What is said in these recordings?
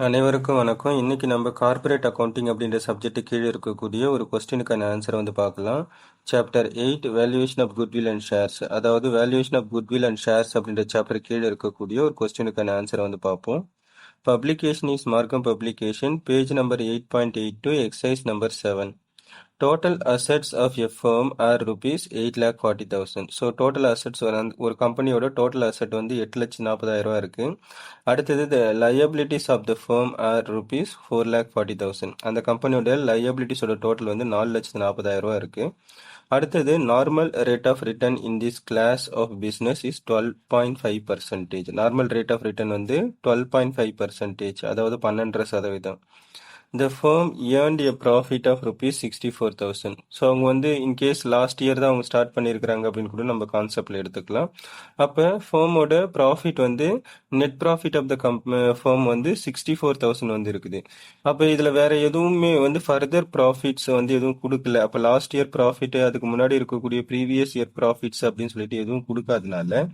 அனைவருக்கும் வணக்கம். இன்னைக்கு நம்ம கார்ப்பரேட் அக்கவுண்டிங் அப்படின்ற சப்ஜெக்ட் கீழே இருக்கக்கூடிய ஒரு கொஸ்டினுக்கான ஆன்சரை வந்து பார்க்கலாம். Chapter 8 valuation of goodwill and shares, அதாவது valuation of goodwill and shares அப்படின்ற சாப்டர் கீழே இருக்கக்கூடிய ஒரு கொஸ்டினுக்கான ஆன்சரை வந்து பார்ப்போம். Publication is Margham publication, page number 8.82, exercise number 7. Total assets of a firm are rupees 8,40,000. So total assets ஒரு கம்பெனியோட டோட்டல் அசெட் வந்து 8,40,000 இருக்கு. அடுத்தது the liabilities of the firm are rupees 4,40,000. அந்த கம்பெனியோட liabilitiesோட டோட்டல் வந்து 4,40,000 இருக்கு. அடுத்தது normal rate of return in this class of business is 12.5%. Normal rate of return வந்து 12.5%, அதாவது 12%. The firm earned a profit of rupees 64,000. So அவங்க வந்து இன்கேஸ் லாஸ்ட் இயர் தான் அவங்க ஸ்டார்ட் பண்ணியிருக்கிறாங்க அப்படின்னு கூட நம்ம கான்செப்டில் எடுத்துக்கலாம். அப்போ ஃபேமோட ப்ராஃபிட் வந்து net profit of the firm வந்து 64,000 வந்து இருக்குது. அப்போ இதில் வேற எதுவுமே வந்து ஃபர்தர் ப்ராஃபிட்ஸ் வந்து எதுவும் கொடுக்கல. அப்போ லாஸ்ட் இயர் ப்ராஃபிட், அதுக்கு முன்னாடி இருக்கக்கூடிய ப்ரீவியஸ் இயர் ப்ராஃபிட்ஸ் அப்படின்னு சொல்லிட்டு எதுவும் கொடுக்காதனால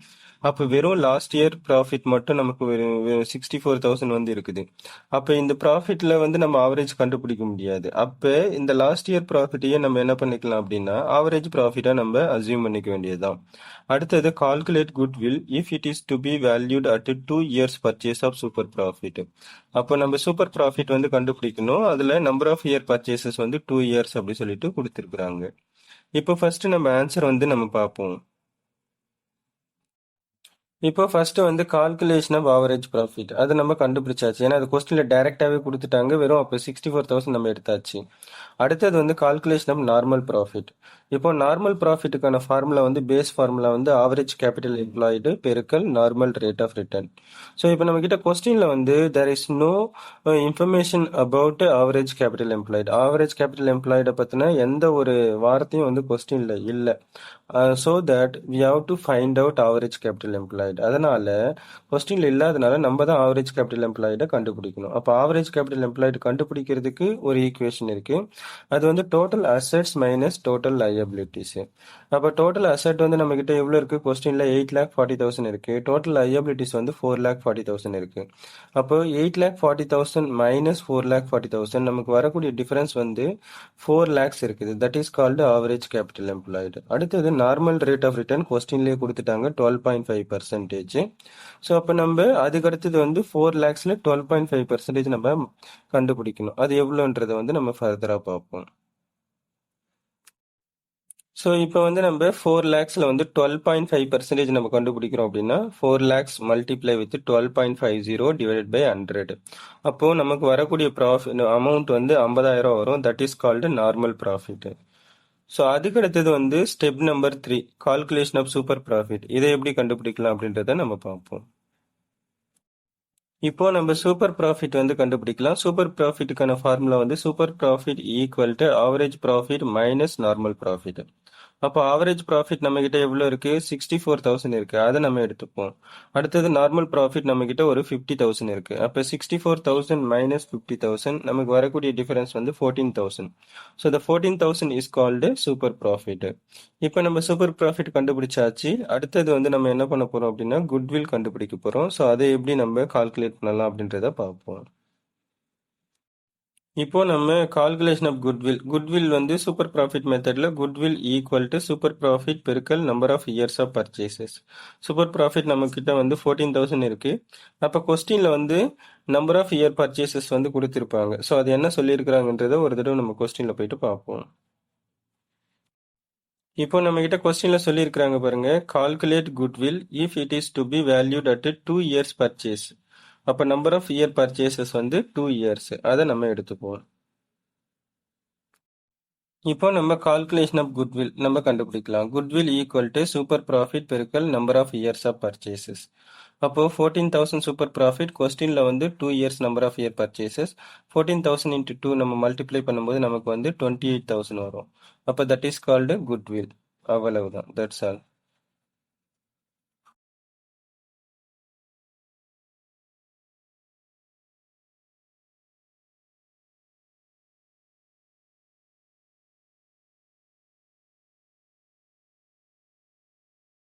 அப்போ வெறும் லாஸ்ட் இயர் ப்ராஃபிட் மட்டும் நமக்கு 64,000 வந்து இருக்குது. அப்போ இந்த ப்ராஃபிட்ல வந்து நம்ம ஆவரேஜ் கண்டுபிடிக்க முடியாது. அப்போ இந்த லாஸ்ட் இயர் ப்ராஃபிட்டையே நம்ம என்ன பண்ணிக்கலாம் அப்படின்னா ஆவரேஜ் ப்ராஃபிட்டா நம்ம அசியூம் பண்ணிக்க வேண்டியதுதான். அடுத்தது calculate goodwill if it is to be valued at 2 years purchase of super profit. அப்போ நம்ம சூப்பர் ப்ராஃபிட் வந்து கண்டுபிடிக்கணும். அதுல நம்பர் ஆஃப் இயர் பர்ச்சேசஸ் வந்து 2 years அப்படி சொல்லிட்டு கொடுத்துருக்குறாங்க. இப்போ ஃபர்ஸ்ட் நம்ம ஆன்சர் வந்து நம்ம பார்ப்போம். இப்போ ஃபர்ஸ்ட் வந்து கால்குலேஷன் ஆஃப் ஆவரேஜ் ப்ராஃபிட் அது நம்ம கண்டுபிடிச்சாச்சு. ஏன்னா அது கொஸ்டின்ல டைரக்டாவே கொடுத்துட்டாங்க. வெறும் அப்போ 64,000 நம்ம எடுத்தாச்சு. அடுத்தது வந்து கால்குலேஷன் ஆஃப் நார்மல் ப்ராஃபிட். இப்போ நார்மல் ப்ராஃபிட்டுக்கான ஃபார்முலா வந்து பேஸ் ஃபார்முலா வந்து ஆவரேஜ் கேபிட்டல் எம்ப்ளாய்டு பெருக்கல் normal rate of return. So இப்போ நம்ம கிட்ட கொஸ்டின்ல வந்து there is no information about average capital employed. Average capital எம்ப்ளாய்டை பற்றின எந்த ஒரு வார்த்தையும் வந்து கொஸ்டின்ல இல்லை. So that we have to find out average capital employed. அதனால கொஸ்டின்ல இல்லாதனால நம்ம தான் ஆவரேஜ் கேபிட்டல் எம்ப்ளாய்டை கண்டுபிடிக்கணும். அப்போ ஆவரேஜ் கேபிட்டல் எம்ப்ளாய்டு கண்டுபிடிக்கிறதுக்கு ஒரு ஈக்குவேஷன் இருக்கு. அது வந்து total assets minus total liabilities. அப்போ டோட்டல் அசெட் வந்து நம்ம கிட்ட எவ்வளோ இருக்கு? கொஸ்டின்ல 8,40,000 இருக்கு. டோட்டல் லையபிலிட்டிஸ் வந்து 4,40,000 இருக்கு. அப்போ 8,40,000 மைனஸ் 4,40,000 நமக்கு வரக்கூடிய டிஃபரன்ஸ் வந்து 4 lakhs இருக்குது. That is called average capital employed. அடுத்தது நார்மல் ரேட் ஆஃப் ரிட்டர்ன் கொஸ்டின்லேயே கொடுத்துட்டாங்க 12.5%. ஸோ அப்போ நம்ம அதுக்கு அடுத்தது வந்து 4 lakhsல 12.5% நம்ம கண்டுபிடிக்கணும். அது எவ்வளோன்றதை வந்து நம்ம ஃபர்தராக பார்ப்போம். ஸோ இப்போ வந்து நம்ம 4 lakhsல வந்து 12.5% நம்ம கண்டுபிடிக்கிறோம் அப்படின்னா 4 lakhs multiply with 12.50 divided by 100. அப்போ நமக்கு வரக்கூடிய ப்ராஃபிட் அமௌண்ட் வந்து 50,000 வரும். That is called normal profit. So அதுக்கு அடுத்தது வந்து step number 3 calculation of super profit. இதை எப்படி கண்டுபிடிக்கலாம் அப்படின்றத நம்ம பார்ப்போம். இப்போ நம்ம சூப்பர் ப்ராஃபிட் வந்து கண்டுபிடிக்கலாம். சூப்பர் ப்ராஃபிட்டுக்கான ஃபார்முலா வந்து super profit equal to average profit minus normal profit. அப்போ ஆவரேஜ் ப்ராஃபிட் நம்ம கிட்ட எவ்வளோ இருக்கு? 64,000 இருக்கு. அதை நம்ம எடுத்துப்போம். அடுத்தது நார்மல் ப்ராஃபிட் நம்ம கிட்ட ஒரு 50,000 இருக்கு. அப்போ 64,000 மைனஸ் 50,000 நமக்கு வரக்கூடிய டிஃபரன்ஸ் வந்து 14,000. So the 14,000 is called super profit. இப்போ நம்ம சூப்பர் ப்ராஃபிட் கண்டுபிடிச்சாச்சு. அடுத்தது வந்து நம்ம என்ன பண்ண போறோம் அப்படின்னா குட்வில் கண்டுபிடிக்க போறோம். ஸோ அதை எப்படி நம்ம கால்குலேட் பண்ணலாம் அப்படின்றத பார்ப்போம். இப்போ நம்ம கால்குலேஷன் ஆஃப் குட்வில் வந்து சூப்பர் ப்ராஃபிட் மெத்தட்ல goodwill equal to super profit பெருக்கல் number of years of purchases. Super profit நம்ம கிட்ட வந்து 14,000 இருக்கு. அப்போ கொஸ்டின்ல வந்து நம்பர் ஆஃப் இயர் பர்ச்சேசஸ் வந்து கொடுத்துருப்பாங்க. ஸோ அது என்ன சொல்லியிருக்கிறாங்கன்றத ஒரு தடவை நம்ம கொஸ்டின்ல போயிட்டு பார்ப்போம். இப்போ நம்ம கிட்ட கொஸ்டின்ல சொல்லியிருக்கிறாங்க பாருங்க, calculate goodwill if it is to be valued at 2 years purchase. அப்போ நம்பர் ஆஃப் இயர் பர்ச்சேசஸ் வந்து 2 years. அதை நம்ம எடுத்துப்போம். இப்போ நம்ம கால்குலேஷன் ஆஃப் குட்வில் நம்ம கண்டுபிடிக்கலாம். Goodwill equal to super profit பெருக்கல் number of years of purchases. அப்போ 14,000 சூப்பர் ப்ராஃபிட், கொஸ்டின்ல வந்து 2 years number of year purchases. 14,000 into 2 நம்ம மல்டிப்ளை பண்ணும்போது நமக்கு வந்து 28,000 வரும். அப்போ தட் இஸ் கால்டு குட்வில். அவ்வளவுதான். That's all.